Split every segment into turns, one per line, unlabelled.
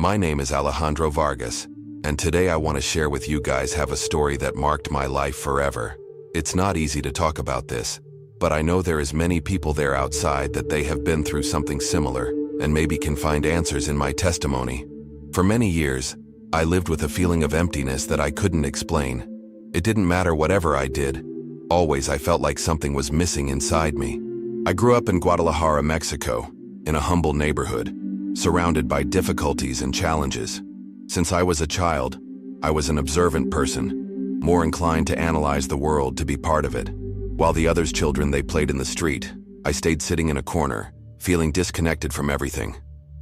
My name is Alejandro Vargas, and today I want to share with you guys have a story that marked my life forever. It's not easy to talk about this, but I know there is many people there outside that they have been through something similar and maybe can find answers in my testimony. For many years, I lived with a feeling of emptiness that I couldn't explain. It didn't matter whatever I did. Always I felt like something was missing inside me. I grew up in Guadalajara, Mexico, in a humble neighborhood, surrounded by difficulties and challenges. Since I was a child, I was an observant person, more inclined to analyze the world, to be part of it. While the others' children, they played in the street, I stayed sitting in a corner, feeling disconnected from everything.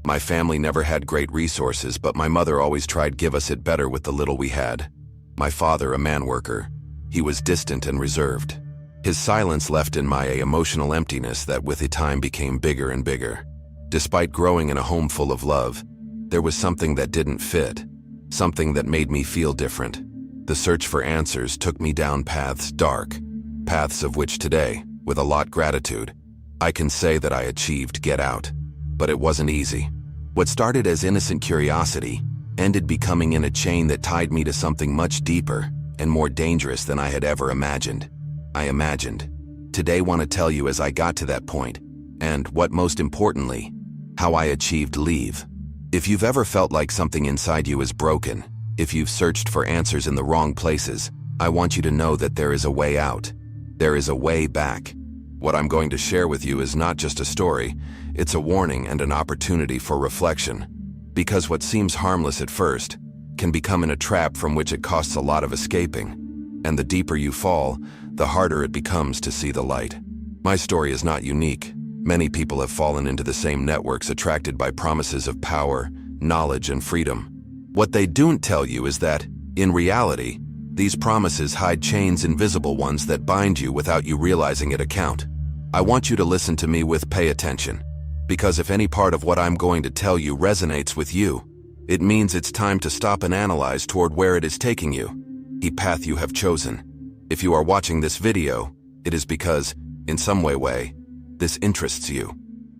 My family never had great resources, but my mother always tried to give us it better with the little we had. My father, a man worker, he was distant and reserved. His silence left in my emotional emptiness that with time became bigger and bigger. Despite growing in a home full of love, there was something that didn't fit, something that made me feel different. The search for answers took me down dark paths of which today, with a lot gratitude, I can say that I achieved get out. But it wasn't easy. What started as innocent curiosity ended becoming in a chain that tied me to something much deeper and more dangerous than I had ever imagined. Today want to tell you as I got to that point, and what most importantly, how I achieved leave. If you've ever felt like something inside you is broken, if you've searched for answers in the wrong places, I want you to know that there is a way out. There is a way back. What I'm going to share with you is not just a story, it's a warning and an opportunity for reflection. Because what seems harmless at first can become in a trap from which it costs a lot of escaping. And the deeper you fall, the harder it becomes to see the light. My story is not unique. Many people have fallen into the same networks attracted by promises of power, knowledge, and freedom. What they don't tell you is that, in reality, these promises hide chains, invisible ones that bind you without you realizing it. I want you to listen to me with pay attention. Because if any part of what I'm going to tell you resonates with you, it means it's time to stop and analyze toward where it is taking you, the path you have chosen. If you are watching this video, it is because, in some way, this interests you.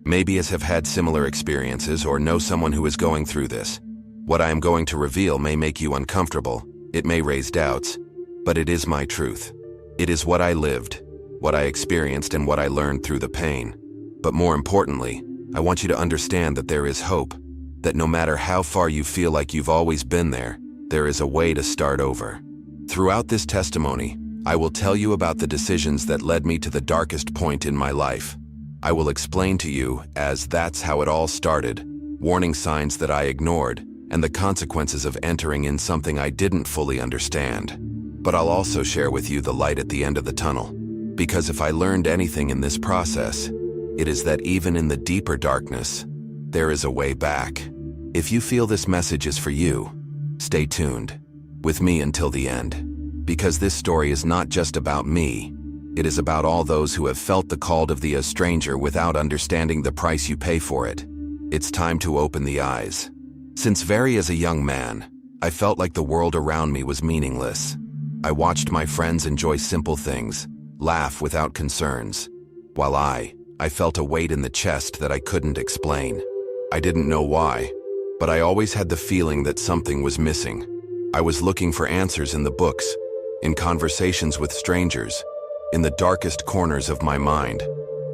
Maybe as have had similar experiences or know someone who is going through this. What I am going to reveal may make you uncomfortable, it may raise doubts, but it is my truth. It is what I lived, what I experienced, and what I learned through the pain. But more importantly, I want you to understand that there is hope, that no matter how far you feel like you've always been there is a way to start over. Throughout this testimony, I will tell you about the decisions that led me to the darkest point in my life. I will explain to you, as that's how it all started, warning signs that I ignored, and the consequences of entering in something I didn't fully understand. But I'll also share with you the light at the end of the tunnel. Because if I learned anything in this process, it is that even in the deeper darkness, there is a way back. If you feel this message is for you, stay tuned with me until the end. Because this story is not just about me, it is about all those who have felt the call of the stranger without understanding the price you pay for it. It's time to open the eyes. Since very as a young man, I felt like the world around me was meaningless. I watched my friends enjoy simple things, laugh without concerns, while I felt a weight in the chest that I couldn't explain. I didn't know why, but I always had the feeling that something was missing. I was looking for answers in the books, in conversations with strangers, in the darkest corners of my mind,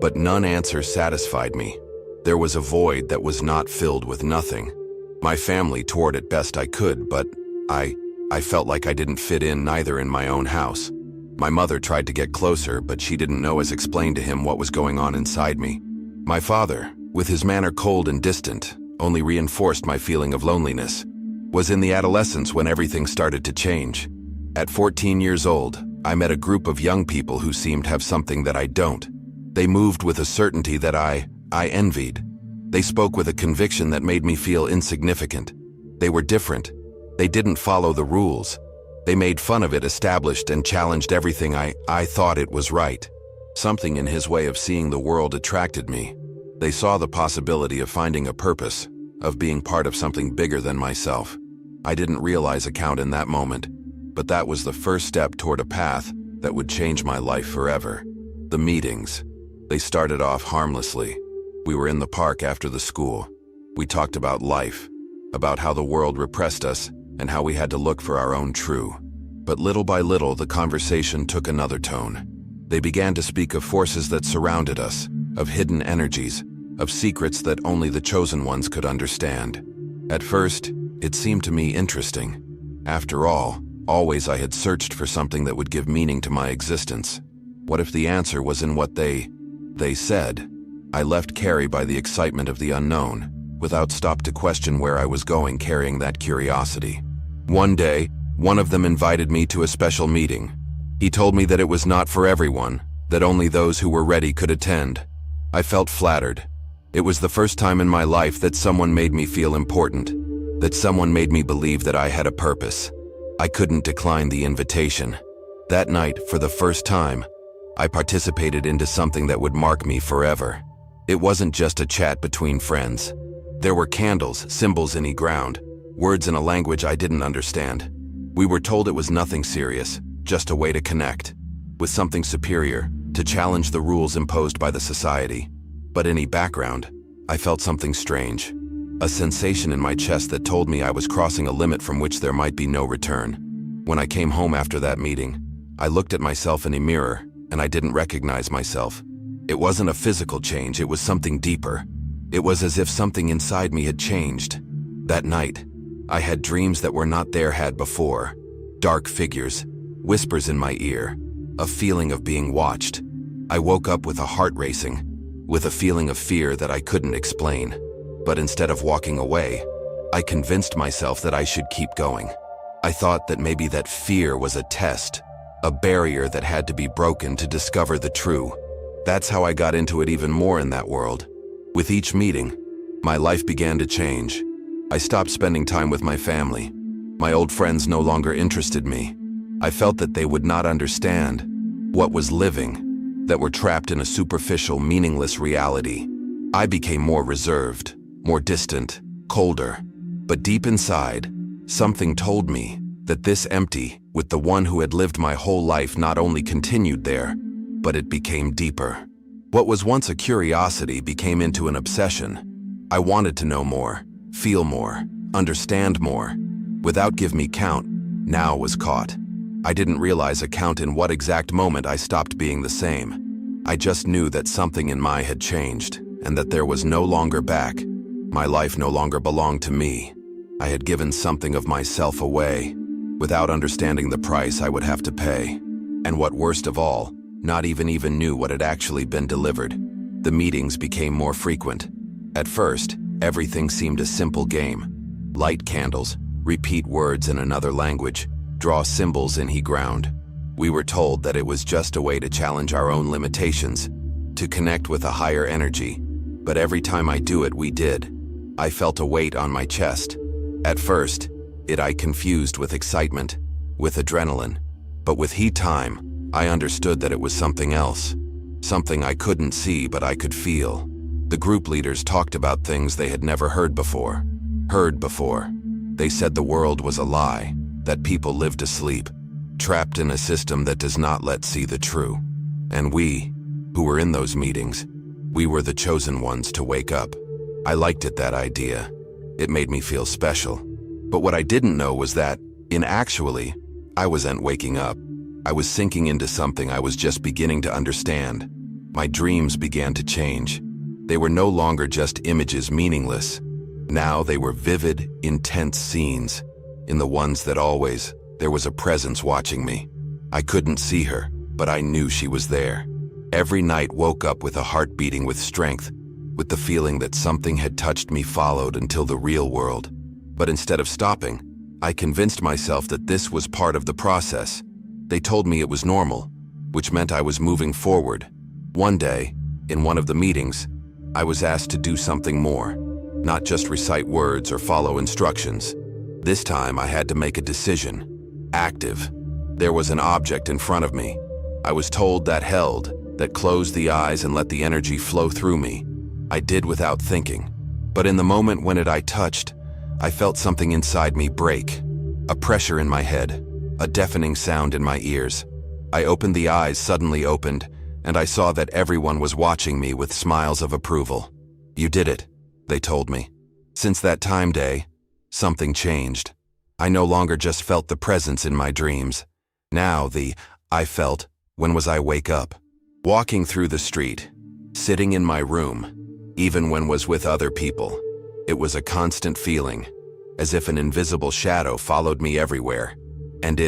but none answer satisfied me. There was a void that was not filled with nothing. My family toured it best I could, but I felt like I didn't fit in neither in my own house. My mother tried to get closer, but she didn't know as explain to him what was going on inside me. My father, with his manner cold and distant, only reinforced my feeling of loneliness. Was in the adolescence when everything started to change. At 14 years old, I met a group of young people who seemed to have something that I don't. They moved with a certainty that I envied. They spoke with a conviction that made me feel insignificant. They were different. They didn't follow the rules. They made fun of it, established and challenged everything I thought it was right. Something in his way of seeing the world attracted me. They saw the possibility of finding a purpose, of being part of something bigger than myself. I didn't realize in that moment, but that was the first step toward a path that would change my life forever. The meetings. They started off harmlessly. We were in the park after the school. We talked about life. about how the world repressed us and how we had to look for our own true. But little by little, the conversation took another tone. They began to speak of forces that surrounded us, of hidden energies, of secrets that only the chosen ones could understand. At first, it seemed to me interesting. After all, always I had searched for something that would give meaning to my existence. What if the answer was in what they said? I left carried by the excitement of the unknown, without stop to question where I was going carrying that curiosity. One day, one of them invited me to a special meeting. He told me that it was not for everyone, that only those who were ready could attend. I felt flattered. It was the first time in my life that someone made me feel important, that someone made me believe that I had a purpose. I couldn't decline the invitation. That night, for the first time, I participated into something that would mark me forever. It wasn't just a chat between friends. There were candles, symbols in ground, words in a language I didn't understand. We were told it was nothing serious, just a way to connect with something superior, to challenge the rules imposed by the society. But in the background, I felt something strange, a sensation in my chest that told me I was crossing a limit from which there might be no return. When I came home after that meeting, I looked at myself in a mirror, and I didn't recognize myself. It wasn't a physical change, it was something deeper. It was as if something inside me had changed. That night, I had dreams that were not there had before. Dark figures, whispers in my ear, a feeling of being watched. I woke up with a heart racing, with a feeling of fear that I couldn't explain. But instead of walking away, I convinced myself that I should keep going. I thought that maybe that fear was a test, a barrier that had to be broken to discover the true. That's how I got into it even more in that world. With each meeting, my life began to change. I stopped spending time with my family. My old friends no longer interested me. I felt that they would not understand what was living, that were trapped in a superficial, meaningless reality. I became more reserved, more distant, colder. But deep inside, something told me that this empty, with the one who had lived my whole life, not only continued there, but it became deeper. What was once a curiosity became into an obsession. I wanted to know more, feel more, understand more. Without give me count, now was caught. I didn't realize a count in what exact moment I stopped being the same. I just knew that something in my had changed, and that there was no longer back. My life no longer belonged to me. I had given something of myself away, without understanding the price I would have to pay. And what worst of all, not even knew what had actually been delivered. The meetings became more frequent. At first, everything seemed a simple game. Light candles, repeat words in another language, draw symbols in ground. We were told that it was just a way to challenge our own limitations, to connect with a higher energy. But every time I do it, I felt a weight on my chest. At first, I confused with excitement, with adrenaline. But with time, I understood that it was something else. Something I couldn't see, but I could feel. The group leaders talked about things they had never heard before. They said the world was a lie, that people lived asleep, trapped in a system that does not let see the true. And we, who were in those meetings, we were the chosen ones to wake up. I liked it, that idea. It made me feel special. But what I didn't know was that, I wasn't waking up. I was sinking into something I was just beginning to understand. My dreams began to change. They were no longer just images, meaningless. Now they were vivid, intense scenes. In the ones that always, there was a presence watching me. I couldn't see her, but I knew she was there. Every night woke up with a heart beating with strength, with the feeling that something had touched me, followed until the real world. But instead of stopping, I convinced myself that this was part of the process. They told me it was normal, which meant I was moving forward. One day, in one of the meetings, I was asked to do something more, not just recite words or follow instructions. This time I had to make a decision. Active. There was an object in front of me. I was told that closed the eyes and let the energy flow through me. I did without thinking. But in the moment when I touched, I felt something inside me break. A pressure in my head. A deafening sound in my ears. I opened the eyes, suddenly opened, and I saw that everyone was watching me with smiles of approval. "You did it," they told me. Since that time, something changed. I no longer just felt the presence in my dreams. Now I felt, when was I wake up? Walking through the street, sitting in my room, even when was with other people. It was a constant feeling, as if an invisible shadow followed me everywhere. And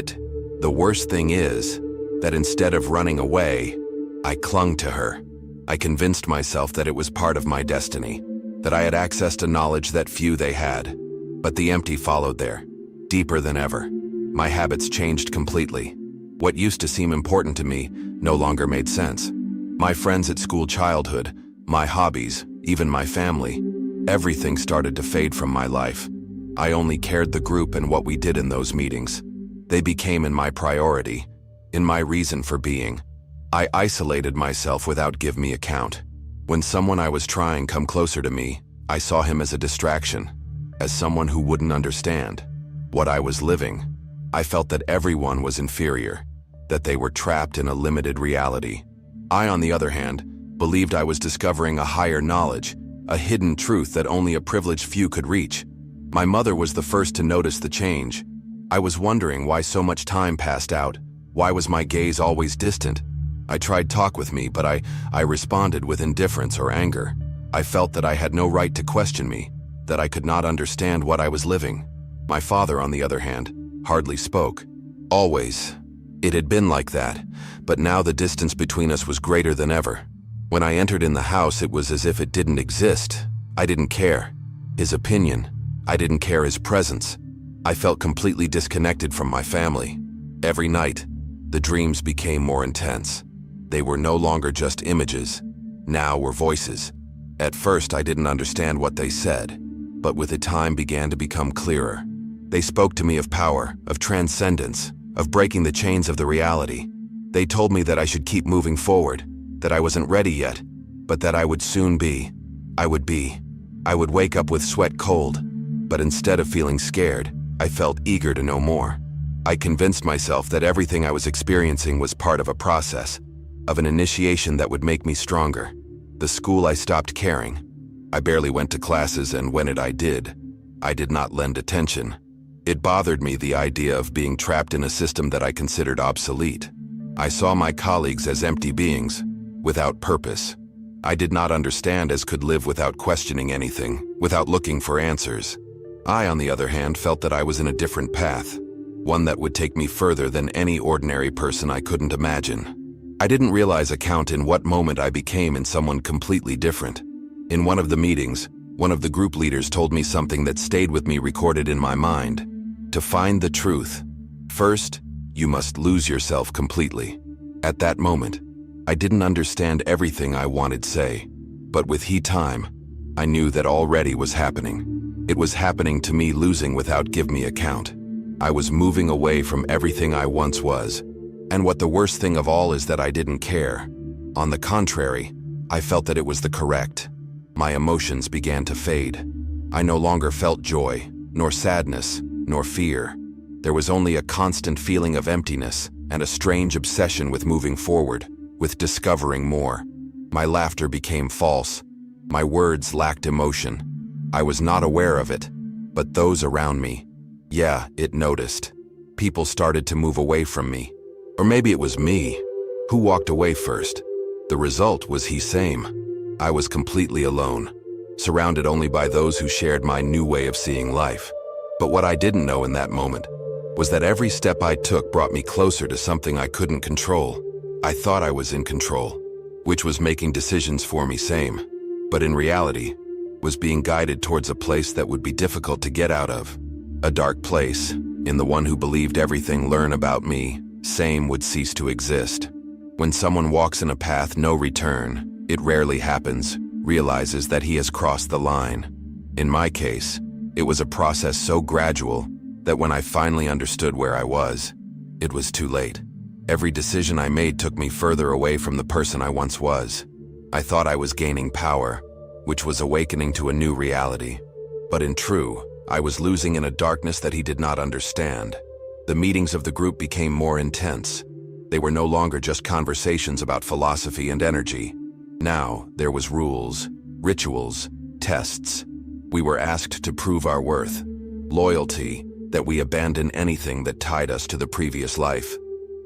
the worst thing is, that instead of running away, I clung to her. I convinced myself that it was part of my destiny, that I had access to knowledge that few they had. But the empty followed there, deeper than ever. My habits changed completely. What used to seem important to me no longer made sense. My friends at school, childhood, my hobbies, even my family, everything started to fade from my life. I only cared the group and what we did in those meetings. They became in my priority, in my reason for being. I isolated myself without give me account. When someone I was trying come closer to me, I saw him as a distraction, as someone who wouldn't understand what I was living. I felt that everyone was inferior, that they were trapped in a limited reality. I, on the other hand, believed I was discovering a higher knowledge, a hidden truth that only a privileged few could reach. My mother was the first to notice the change. I was wondering why so much time passed out. Why was my gaze always distant? I tried talk with me, but I responded with indifference or anger. I felt that I had no right to question me, that I could not understand what I was living. My father, on the other hand, hardly spoke. Always. It had been like that, but now the distance between us was greater than ever. When I entered in the house, it was as if it didn't exist. I didn't care. His opinion. I didn't care his presence. I felt completely disconnected from my family. Every night, the dreams became more intense. They were no longer just images, now were voices. At first, I didn't understand what they said, but with it, time began to become clearer. They spoke to me of power, of transcendence, of breaking the chains of the reality. They told me that I should keep moving forward, that I wasn't ready yet, but that I would soon be. I would wake up with sweat cold, but instead of feeling scared, I felt eager to know more. I convinced myself that everything I was experiencing was part of a process, of an initiation that would make me stronger. The school, I stopped caring. I barely went to classes, and when I did not lend attention. It bothered me, the idea of being trapped in a system that I considered obsolete. I saw my colleagues as empty beings, without purpose. I did not understand as could live without questioning anything, without looking for answers. I, on the other hand, felt that I was in a different path, one that would take me further than any ordinary person I couldn't imagine. I didn't realize in what moment I became in someone completely different. In one of the meetings, one of the group leaders told me something that stayed with me, recorded in my mind. To find the truth, first, you must lose yourself completely. At that moment, I didn't understand everything I wanted to say, but with time, I knew that already was happening. It was happening to me, losing without give me account. I was moving away from everything I once was. And what the worst thing of all is that I didn't care. On the contrary, I felt that it was the correct. My emotions began to fade. I no longer felt joy, nor sadness, nor fear. There was only a constant feeling of emptiness and a strange obsession with moving forward, with discovering more. My laughter became false. My words lacked emotion. I was not aware of it, but those around me, it noticed. People started to move away from me. Or maybe it was me. Who walked away first? The result was same. I was completely alone, surrounded only by those who shared my new way of seeing life. But what I didn't know in that moment was that every step I took brought me closer to something I couldn't control. I thought I was in control, which was making decisions for me same, but in reality, was being guided towards a place that would be difficult to get out of. A dark place, in the one who believed everything learn about me, same would cease to exist. When someone walks in a path no return, it rarely happens, realizes that he has crossed the line. In my case, it was a process so gradual that when I finally understood where I was, it was too late. Every decision I made took me further away from the person I once was. I thought I was gaining power, which was awakening to a new reality. But in truth, I was losing in a darkness that he did not understand. The meetings of the group became more intense. They were no longer just conversations about philosophy and energy. Now, there was rules, rituals, tests. We were asked to prove our worth. loyalty, that we abandon anything that tied us to the previous life.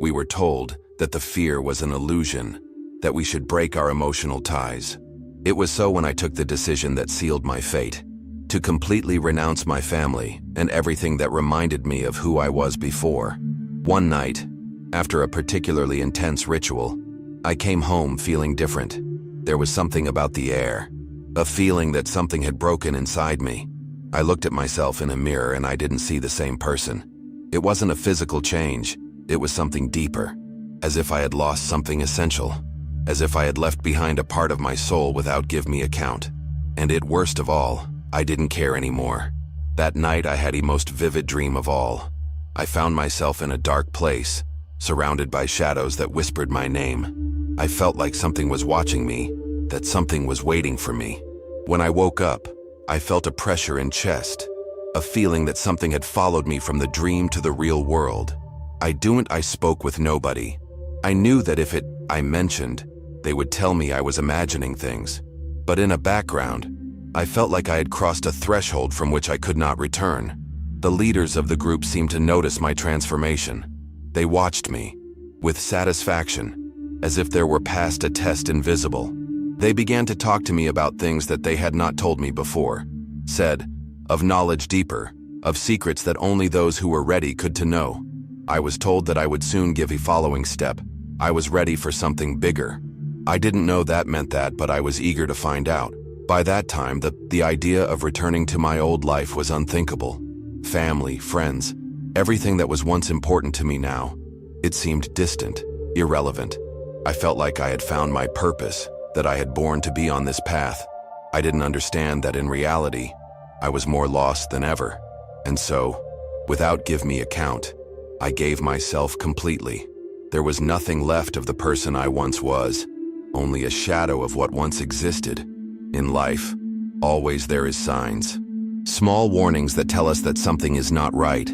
We were told that the fear was an illusion, that we should break our emotional ties. It was so when I took the decision that sealed my fate, to completely renounce my family and everything that reminded me of who I was before. One night, after a particularly intense ritual, I came home feeling different. There was something about the air, a feeling that something had broken inside me. I looked at myself in a mirror and I didn't see the same person. It wasn't a physical change, it was something deeper, as if I had lost something essential, as if I had left behind a part of my soul without give me account. And worst of all, I didn't care anymore. That night I had a most vivid dream of all. I found myself in a dark place, surrounded by shadows that whispered my name. I felt like something was watching me, that something was waiting for me. When I woke up, I felt a pressure in chest, a feeling that something had followed me from the dream to the real world. I spoke with nobody. I knew that if I mentioned, they would tell me I was imagining things. But in a background, I felt like I had crossed a threshold from which I could not return. The leaders of the group seemed to notice my transformation. They watched me, with satisfaction, as if there were past a test invisible. They began to talk to me about things that they had not told me before, said, of knowledge deeper, of secrets that only those who were ready could to know. I was told that I would soon give a following step. I was ready for something bigger. I didn't know that meant that, but I was eager to find out. By that time, the idea of returning to my old life was unthinkable. Family, friends, everything that was once important to me now, it seemed distant, irrelevant. I felt like I had found my purpose, that I had born to be on this path. I didn't understand that in reality, I was more lost than ever. And so, without give me account, I gave myself completely. There was nothing left of the person I once was, only a shadow of what once existed. In life, always there is signs. Small warnings that tell us that something is not right,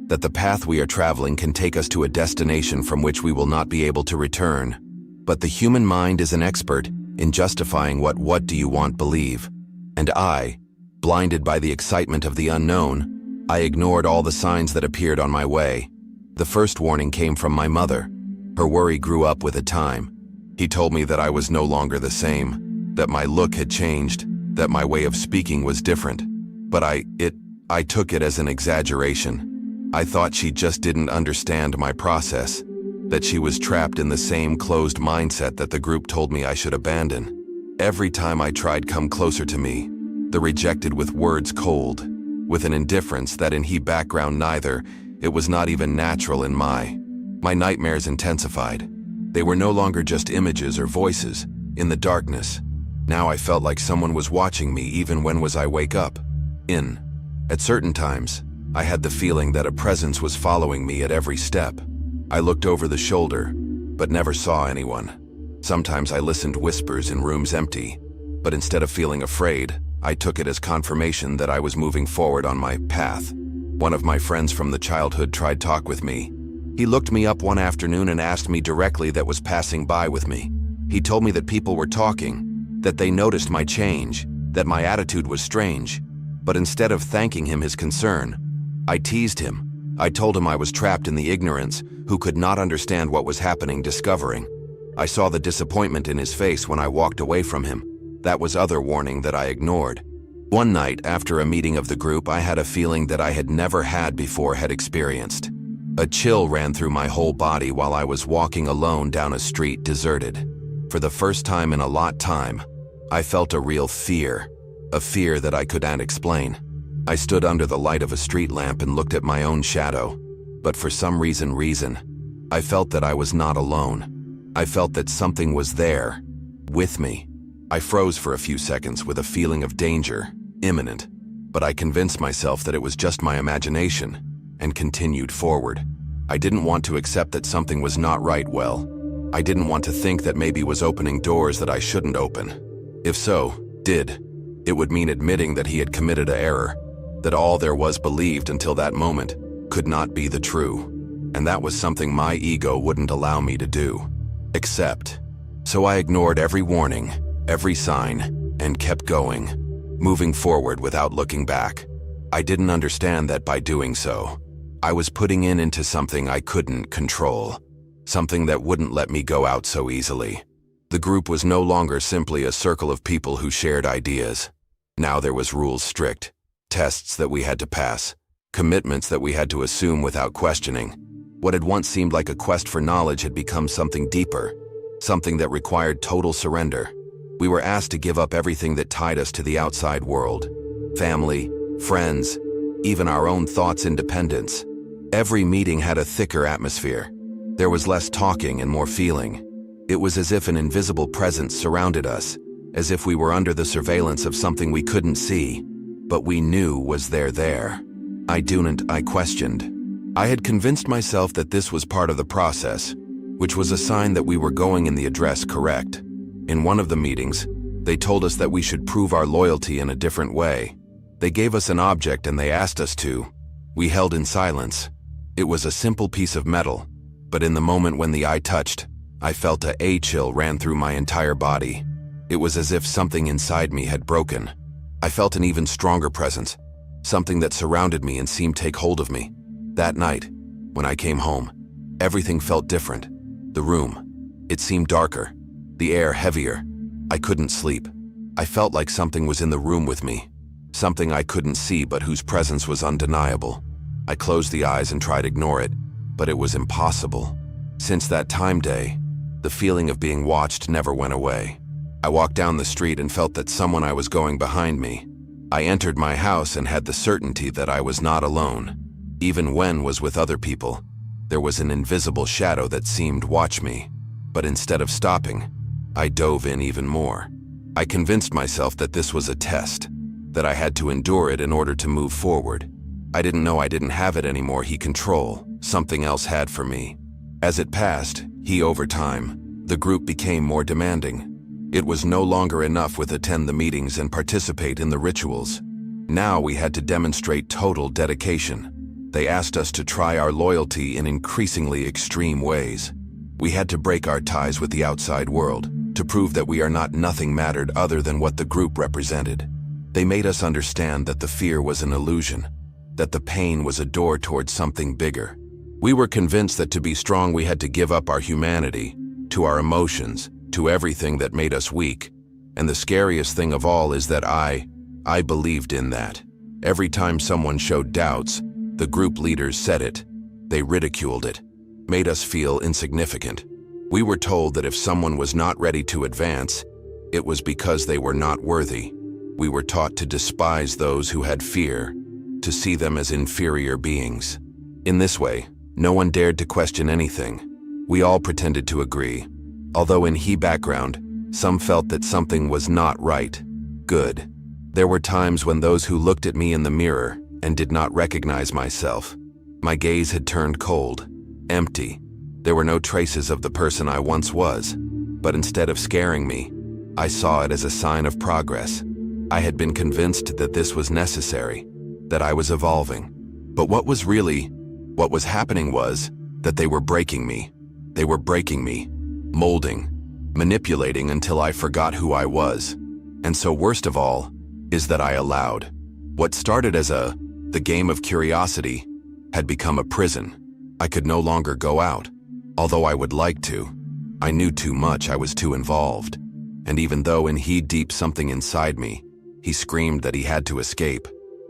that the path we are traveling can take us to a destination from which we will not be able to return. But the human mind is an expert in justifying what do you want believe. And I, blinded by the excitement of the unknown, I ignored all the signs that appeared on my way. The first warning came from my mother. Her worry grew up with time. He told me that I was no longer the same, that my look had changed, that my way of speaking was different. But I took it as an exaggeration. I thought she just didn't understand my process, that she was trapped in the same closed mindset that the group told me I should abandon. Every time I tried come closer to me, the rejected with words cold, with an indifference that in he background neither, it was not even natural in my nightmares intensified. They were no longer just images or voices, in the darkness. Now I felt like someone was watching me even when I wake up. At certain times, I had the feeling that a presence was following me at every step. I looked over the shoulder, but never saw anyone. Sometimes I listened whispers in rooms empty, but instead of feeling afraid, I took it as confirmation that I was moving forward on my path. One of my friends from the childhood tried talk with me. He looked me up one afternoon and asked me directly that was passing by with me. He told me that people were talking, that they noticed my change, that my attitude was strange. But instead of thanking him his concern, I teased him. I told him I was trapped in the ignorance, who could not understand what was happening discovering. I saw the disappointment in his face when I walked away from him. That was other warning that I ignored. One night, after a meeting of the group, I had a feeling that I had never had before had experienced. A chill ran through my whole body while I was walking alone down a street deserted. For the first time in a lot time, I felt a real fear, a fear that I couldn't explain. I stood under the light of a street lamp and looked at my own shadow, but for some reason, I felt that I was not alone. I felt that something was there, with me. I froze for a few seconds with a feeling of danger, imminent, but I convinced myself that it was just my imagination, and continued forward. I didn't want to accept that something was not right well. I didn't want to think that maybe was opening doors that I shouldn't open. If so, it would mean admitting that he had committed an error, that all there was believed until that moment could not be the true, and that was something my ego wouldn't allow me to do. Accept. So I ignored every warning, every sign, and kept going, moving forward without looking back. I didn't understand that by doing so, I was putting into something I couldn't control, something that wouldn't let me go out so easily. The group was no longer simply a circle of people who shared ideas. Now there was rules strict, tests that we had to pass, commitments that we had to assume without questioning. What had once seemed like a quest for knowledge had become something deeper, something that required total surrender. We were asked to give up everything that tied us to the outside world: family, friends, even our own thoughts' independence. Every meeting had a thicker atmosphere. There was less talking and more feeling. It was as if an invisible presence surrounded us, as if we were under the surveillance of something we couldn't see, but we knew was there. I questioned. I had convinced myself that this was part of the process, which was a sign that we were going in the address correct. In one of the meetings, they told us that we should prove our loyalty in a different way. They gave us an object and they asked us to. We held in silence. It was a simple piece of metal, but in the moment when the eye touched, I felt a chill ran through my entire body. It was as if something inside me had broken. I felt an even stronger presence, something that surrounded me and seemed to take hold of me. That night, when I came home, everything felt different. The room, it seemed darker, the air heavier. I couldn't sleep. I felt like something was in the room with me, something I couldn't see but whose presence was undeniable. I closed the eyes and tried to ignore it, but it was impossible. Since that day, the feeling of being watched never went away. I walked down the street and felt that someone I was going behind me. I entered my house and had the certainty that I was not alone. Even when was with other people, there was an invisible shadow that seemed to watch me. But instead of stopping, I dove in even more. I convinced myself that this was a test, that I had to endure it in order to move forward. I didn't know I didn't have it anymore. Control, something else had for me. As it passed, over time, the group became more demanding. It was no longer enough with attend the meetings and participate in the rituals. Now we had to demonstrate total dedication. They asked us to try our loyalty in increasingly extreme ways. We had to break our ties with the outside world, to prove that we are not nothing mattered other than what the group represented. They made us understand that the fear was an illusion, that the pain was a door towards something bigger. We were convinced that to be strong we had to give up our humanity, to our emotions, to everything that made us weak. And the scariest thing of all is that I believed in that. Every time someone showed doubts, the group leaders said it. They ridiculed it, made us feel insignificant. We were told that if someone was not ready to advance, it was because they were not worthy. We were taught to despise those who had fear, to see them as inferior beings. In this way, no one dared to question anything. We all pretended to agree. Although in background, some felt that something was not right. Good. There were times when those who looked at me in the mirror and did not recognize myself. My gaze had turned cold, empty. There were no traces of the person I once was, but instead of scaring me, I saw it as a sign of progress. I had been convinced that this was necessary, that I was evolving. But what was happening was that they were breaking me. They were breaking me, molding, manipulating until I forgot who I was. And so worst of all is that I allowed. What started as the game of curiosity had become a prison. I could no longer go out, although I would like to. I knew too much, I was too involved. And even though in deep something inside me, he screamed that he had to escape,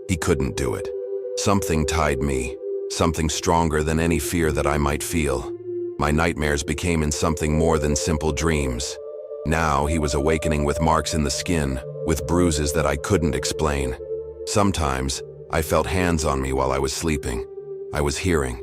he couldn't do it. Something tied me, something stronger than any fear that I might feel. My nightmares became in something more than simple dreams. Now he was awakening with marks in the skin, with bruises that I couldn't explain. Sometimes, I felt hands on me while I was sleeping. I was hearing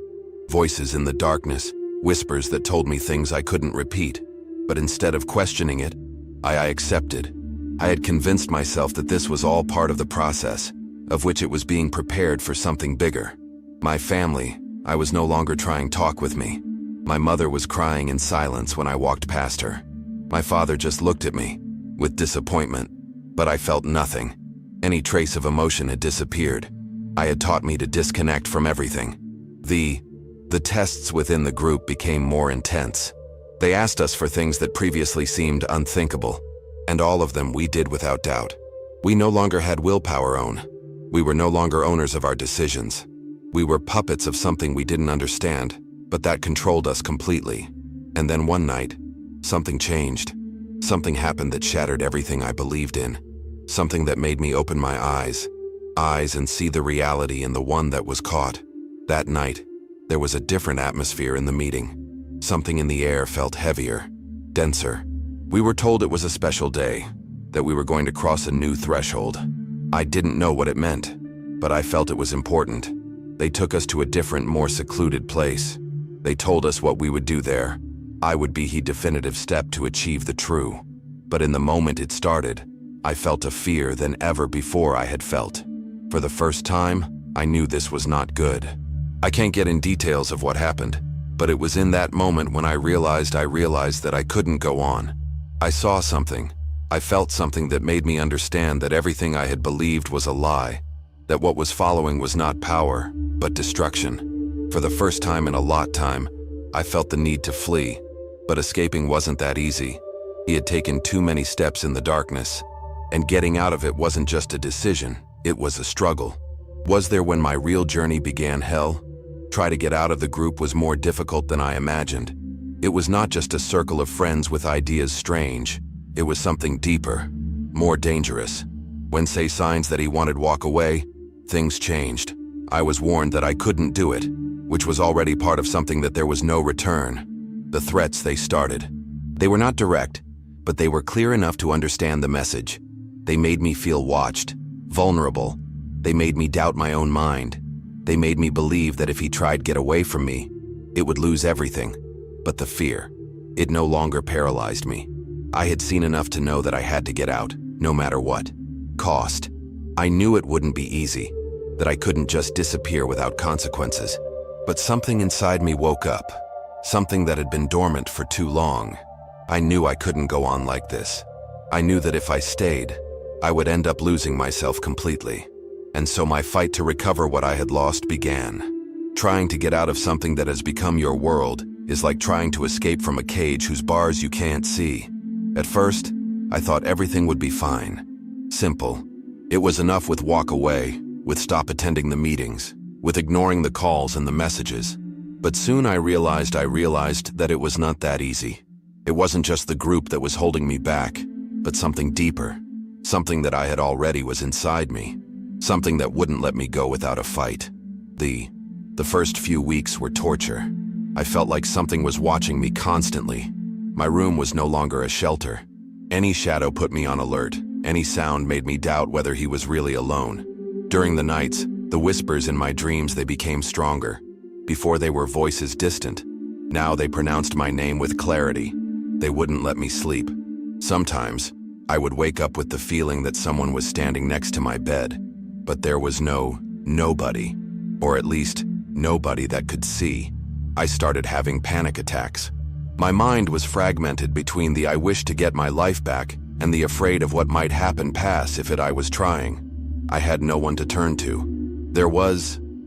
voices in the darkness, whispers that told me things I couldn't repeat. But instead of questioning it, I accepted. I had convinced myself that this was all part of the process, of which it was being prepared for something bigger. My family, I was no longer trying to talk with me. My mother was crying in silence when I walked past her. My father just looked at me, with disappointment, but I felt nothing. Any trace of emotion had disappeared. I had taught me to disconnect from everything. The tests within the group became more intense. They asked us for things that previously seemed unthinkable, and all of them we did without doubt. We no longer had willpower own. We were no longer owners of our decisions. We were puppets of something we didn't understand, but that controlled us completely. And then one night, something changed. Something happened that shattered everything I believed in. Something that made me open my eyes and see the reality in the one that was caught. That night, there was a different atmosphere in the meeting. Something in the air felt heavier, denser. We were told it was a special day, that we were going to cross a new threshold. I didn't know what it meant, but I felt it was important. They took us to a different, more secluded place. They told us what we would do there. I would be the definitive step to achieve the true. But in the moment it started, I felt a fear than ever before I had felt. For the first time, I knew this was not good. I can't get in details of what happened, but it was in that moment when I realized that I couldn't go on. I saw something. I felt something that made me understand that everything I had believed was a lie, that what was following was not power, but destruction. For the first time in a lot time, I felt the need to flee, but escaping wasn't that easy. He had taken too many steps in the darkness, and getting out of it wasn't just a decision, it was a struggle. Was there when my real journey began hell? Try to get out of the group was more difficult than I imagined. It was not just a circle of friends with ideas strange. It was something deeper, more dangerous. When say signs that he wanted walk away, things changed. I was warned that I couldn't do it, which was already part of something that there was no return. The threats they started. They were not direct, but they were clear enough to understand the message. They made me feel watched, vulnerable. They made me doubt my own mind. They made me believe that if he tried to get away from me, it would lose everything. But the fear, it no longer paralyzed me. I had seen enough to know that I had to get out, no matter what. Cost. I knew it wouldn't be easy, that I couldn't just disappear without consequences. But something inside me woke up, something that had been dormant for too long. I knew I couldn't go on like this. I knew that if I stayed, I would end up losing myself completely. And so my fight to recover what I had lost began. Trying to get out of something that has become your world is like trying to escape from a cage whose bars you can't see. At first, I thought everything would be fine. Simple. It was enough with walk away, with stop attending the meetings, with ignoring the calls and the messages. But soon I realized that it was not that easy. It wasn't just the group that was holding me back, but something deeper. Something that I had already was inside me. Something that wouldn't let me go without a fight. The first few weeks were torture. I felt like something was watching me constantly. My room was no longer a shelter. Any shadow put me on alert. Any sound made me doubt whether he was really alone. During the nights, the whispers in my dreams, they became stronger. Before they were voices distant. Now they pronounced my name with clarity. They wouldn't let me sleep. Sometimes, I would wake up with the feeling that someone was standing next to my bed. But there was nobody. Or at least, nobody that could see. I started having panic attacks. My mind was fragmented between the I wish to get my life back and the afraid of what might happen past if I was trying. I had no one to turn to.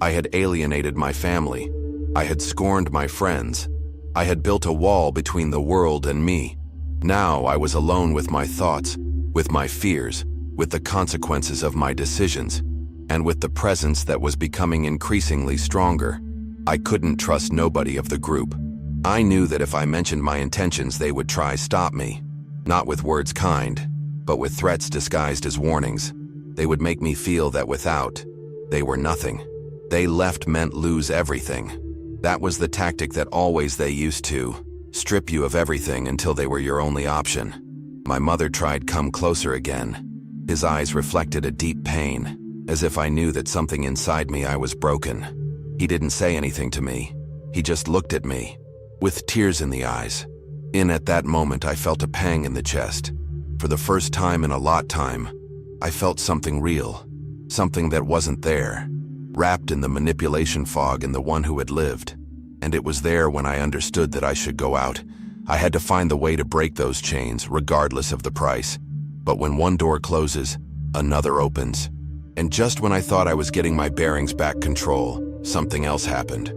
I had alienated my family. I had scorned my friends. I had built a wall between the world and me. Now I was alone with my thoughts, with my fears, with the consequences of my decisions, and with the presence that was becoming increasingly stronger. I couldn't trust nobody of the group. I knew that if I mentioned my intentions, they would try stop me. Not with words kind, but with threats disguised as warnings. They would make me feel that without, they were nothing. They left meant lose everything. That was the tactic that always they used to, strip you of everything until they were your only option. My mother tried come closer again. His eyes reflected a deep pain, as if I knew that something inside me I was broken. He didn't say anything to me. He just looked at me, with tears in the eyes. At that moment I felt a pang in the chest. For the first time in a lot time, I felt something real, something that wasn't there, wrapped in the manipulation fog and the one who had lived. And it was there when I understood that I should go out. I had to find the way to break those chains, regardless of the price. But when one door closes, another opens. And just when I thought I was getting my bearings back control, something else happened.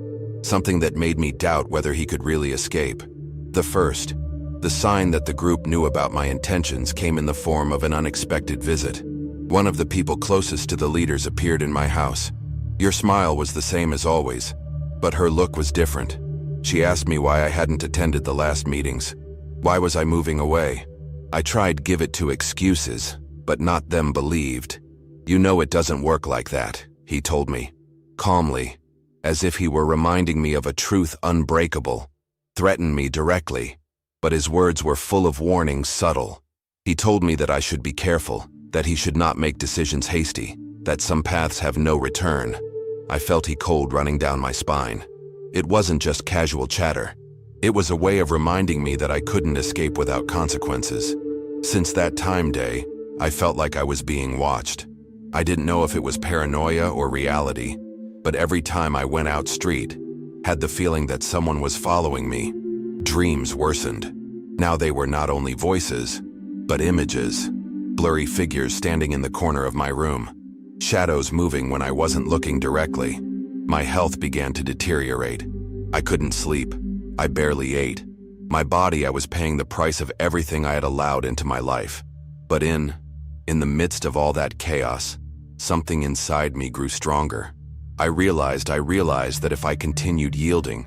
Something that made me doubt whether he could really escape. The sign that the group knew about my intentions came in the form of an unexpected visit. One of the people closest to the leaders appeared in my house. Your smile was the same as always, but her look was different. She asked me why I hadn't attended the last meetings. Why was I moving away? I tried give it to excuses, but not them believed. You know it doesn't work like that, he told me, calmly, as if he were reminding me of a truth unbreakable. Threatened me directly, but his words were full of warning, subtle. He told me that I should be careful, that he should not make decisions hasty, that some paths have no return. I felt a cold running down my spine. It wasn't just casual chatter. It was a way of reminding me that I couldn't escape without consequences. Since that day, I felt like I was being watched. I didn't know if it was paranoia or reality, but every time I went out street, had the feeling that someone was following me. Dreams worsened. Now they were not only voices, but images. Blurry figures standing in the corner of my room. Shadows moving when I wasn't looking directly. My health began to deteriorate. I couldn't sleep. I barely ate. My body, I was paying the price of everything I had allowed into my life. But in the midst of all that chaos, something inside me grew stronger. I realized that if I continued yielding,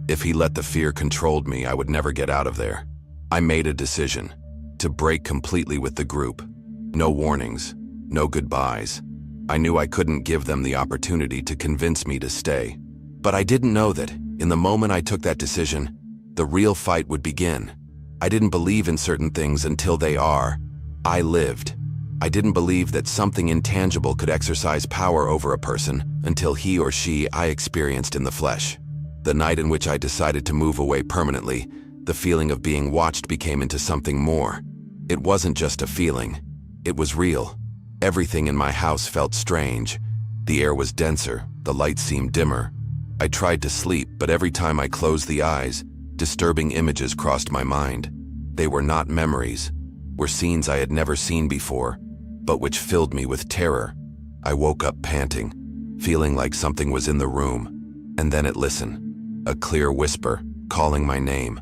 if he let the fear control me, I would never get out of there. I made a decision to break completely with the group. No warnings, no goodbyes. I knew I couldn't give them the opportunity to convince me to stay. But I didn't know that, in the moment I took that decision, the real fight would begin. I didn't believe in certain things until they are. I lived. I didn't believe that something intangible could exercise power over a person until he or she I experienced in the flesh. The night in which I decided to move away permanently, the feeling of being watched became into something more. It wasn't just a feeling. It was real. Everything in my house felt strange. The air was denser, the lights seemed dimmer. I tried to sleep, but every time I closed the eyes, disturbing images crossed my mind. They were not memories, were scenes I had never seen before, but which filled me with terror. I woke up panting, feeling like something was in the room, and then it listened. A clear whisper, calling my name.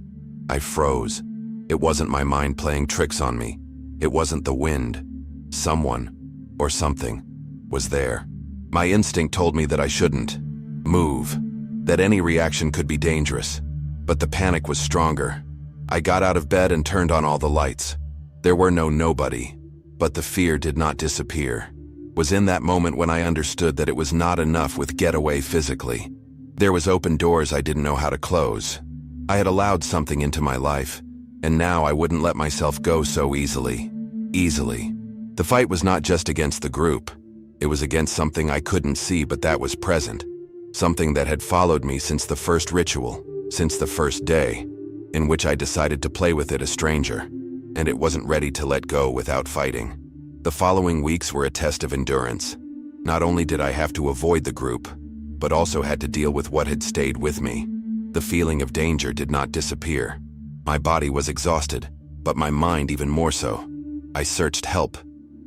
I froze. It wasn't my mind playing tricks on me. It wasn't the wind. Someone, or something, was there. My instinct told me that I shouldn't move, that any reaction could be dangerous. But the panic was stronger. I got out of bed and turned on all the lights. There were nobody, but the fear did not disappear. It was in that moment when I understood that it was not enough with getaway physically. There was open doors I didn't know how to close. I had allowed something into my life, and now I wouldn't let myself go so easily. The fight was not just against the group. It was against something I couldn't see, but that was present. Something that had followed me since the first ritual, since the first day, in which I decided to play with it, a stranger, and it wasn't ready to let go without fighting. The following weeks were a test of endurance. Not only did I have to avoid the group, but also had to deal with what had stayed with me. The feeling of danger did not disappear. My body was exhausted, but my mind even more so. I searched help.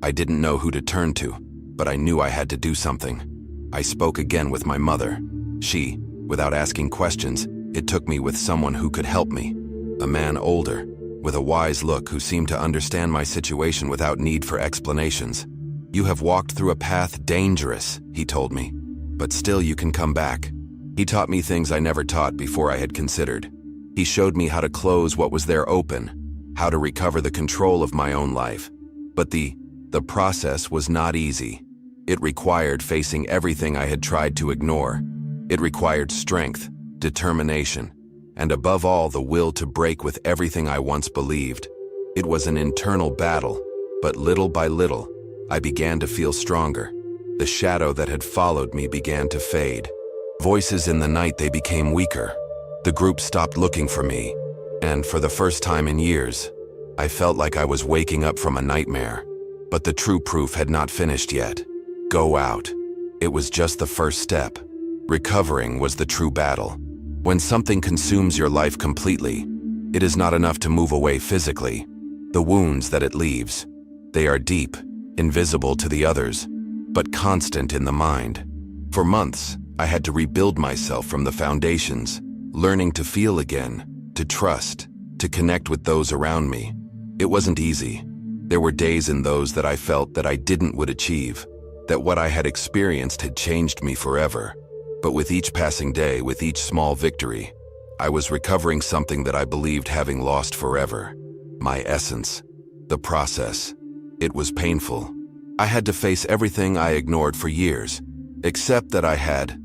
I didn't know who to turn to, but I knew I had to do something. I spoke again with my mother. She, without asking questions, it took me with someone who could help me. A man older, with a wise look, who seemed to understand my situation without need for explanations. You have walked through a path dangerous, he told me, but still you can come back. He taught me things I never taught before I had considered. He showed me how to close what was there open, how to recover the control of my own life. But the process was not easy. It required facing everything I had tried to ignore. It required strength, determination, and above all, the will to break with everything I once believed. It was an internal battle, but little by little, I began to feel stronger. The shadow that had followed me began to fade. Voices in the night, they became weaker. The group stopped looking for me, and for the first time in years, I felt like I was waking up from a nightmare. But the true proof had not finished yet. Go out. It was just the first step. Recovering was the true battle. When something consumes your life completely, it is not enough to move away physically. The wounds that it leaves, they are deep, invisible to the others, but constant in the mind. For months, I had to rebuild myself from the foundations, learning to feel again, to trust, to connect with those around me. It wasn't easy. There were days in those that I felt that I didn't would achieve, that what I had experienced had changed me forever. But with each passing day, with each small victory, I was recovering something that I believed having lost forever. My essence. The process. It was painful. I had to face everything I ignored for years, except that I had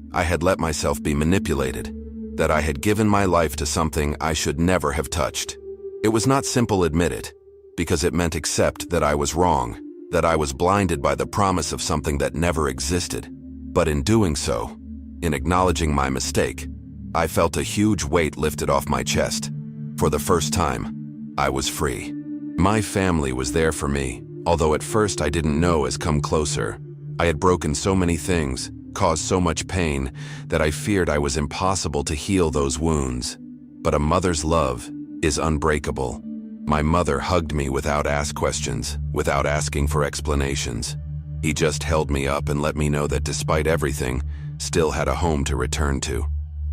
let myself be manipulated, that I had given my life to something I should never have touched. It was not simple, admit it, because it meant accept that I was wrong, that I was blinded by the promise of something that never existed. But in doing so, in acknowledging my mistake, I felt a huge weight lifted off my chest. For the first time, I was free. My family was there for me, although at first I didn't know as come closer. I had broken so many things, caused so much pain, that I feared I was impossible to heal those wounds. But a mother's love is unbreakable. My mother hugged me without questions, without asking for explanations. He just held me up and let me know that despite everything, still had a home to return to.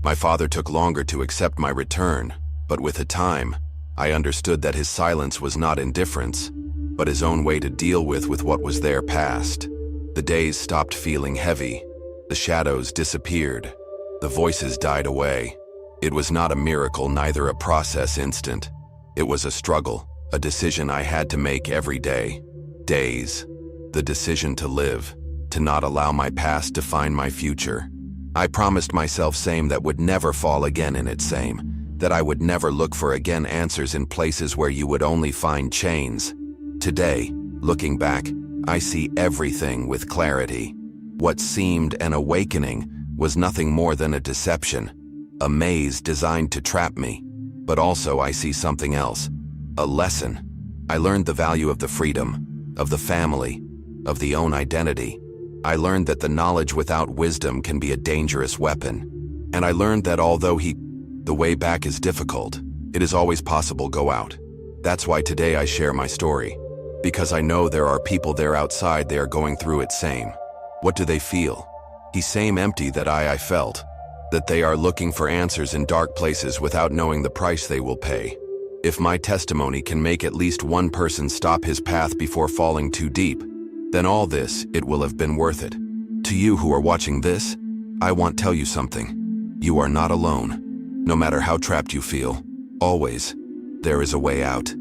My father took longer to accept my return, but with the time, I understood that his silence was not indifference, but his own way to deal with what was there past. The days stopped feeling heavy. The shadows disappeared. The voices died away. It was not a miracle, neither a process instant. It was a struggle, a decision I had to make every day. Days. The decision to live, to not allow my past define my future. I promised myself same that would never fall again in it, same, that I would never look for again answers in places where you would only find chains. Today, looking back, I see everything with clarity. What seemed an awakening was nothing more than a deception, a maze designed to trap me. But also I see something else, a lesson. I learned the value of the freedom, of the family, of the own identity. I learned that the knowledge without wisdom can be a dangerous weapon. And I learned that although the way back is difficult, it is always possible go out. That's why today I share my story. Because I know there are people there outside, they are going through it same. What do they feel? The same empty that I felt. That they are looking for answers in dark places without knowing the price they will pay. If my testimony can make at least one person stop his path before falling too deep, then all this, it will have been worth it. To you who are watching this, I want to tell you something. You are not alone. No matter how trapped you feel, always, there is a way out.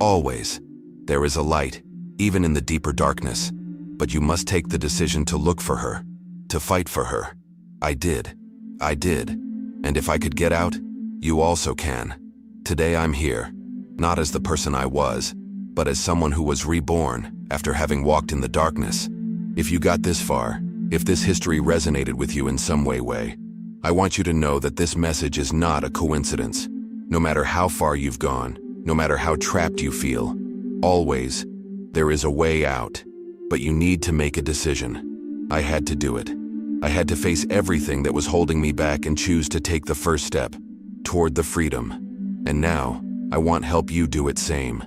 Always, there is a light, even in the deeper darkness. But you must take the decision to look for her, to fight for her. I did. And if I could get out, you also can. Today I'm here, not as the person I was, but as someone who was reborn after having walked in the darkness. If you got this far, if this history resonated with you in some way, I want you to know that this message is not a coincidence. No matter how far you've gone, no matter how trapped you feel, always, there is a way out. But you need to make a decision. I had to do it. I had to face everything that was holding me back and choose to take the first step toward the freedom. And now, I want help you do it same.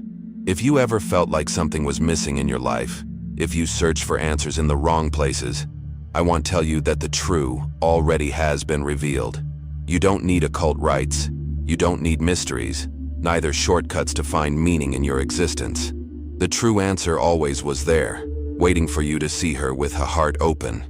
If you ever felt like something was missing in your life, if you searched for answers in the wrong places, I want to tell you that the true already has been revealed. You don't need occult rites. You don't need mysteries, neither shortcuts to find meaning in your existence. The true answer always was there, waiting for you to see her with her heart open.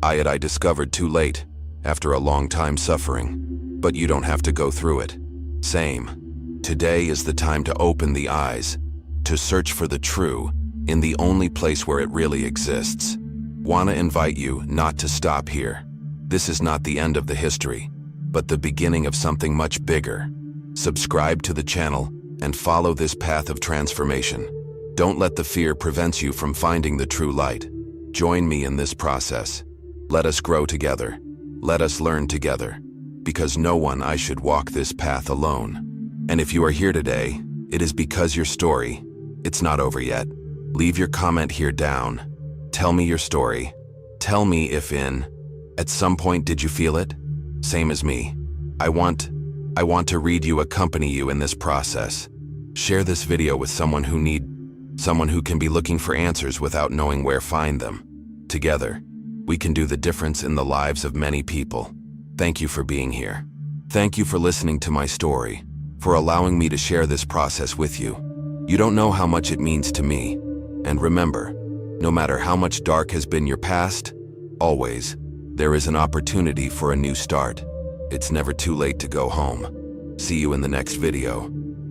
I discovered too late, after a long time suffering. But you don't have to go through it. Same. Today is the time to open the eyes, to search for the true, in the only place where it really exists. Wanna invite you not to stop here. This is not the end of the history, but the beginning of something much bigger. Subscribe to the channel and follow this path of transformation. Don't let the fear prevent you from finding the true light. Join me in this process. Let us grow together. Let us learn together. Because no one should walk this path alone. And if you are here today, it is because your story, it's not over yet. Leave your comment here down. Tell me your story. Tell me if at some point did you feel it? Same as me. I want to read you, accompany you in this process. Share this video with someone who can be looking for answers without knowing where to find them. Together, we can do the difference in the lives of many people. Thank you for being here. Thank you for listening to my story, for allowing me to share this process with you. You don't know how much it means to me. And remember, no matter how much dark has been your past, always, there is an opportunity for a new start. It's never too late to go home. See you in the next video.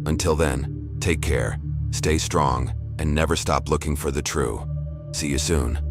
Until then, take care, stay strong, and never stop looking for the true. See you soon.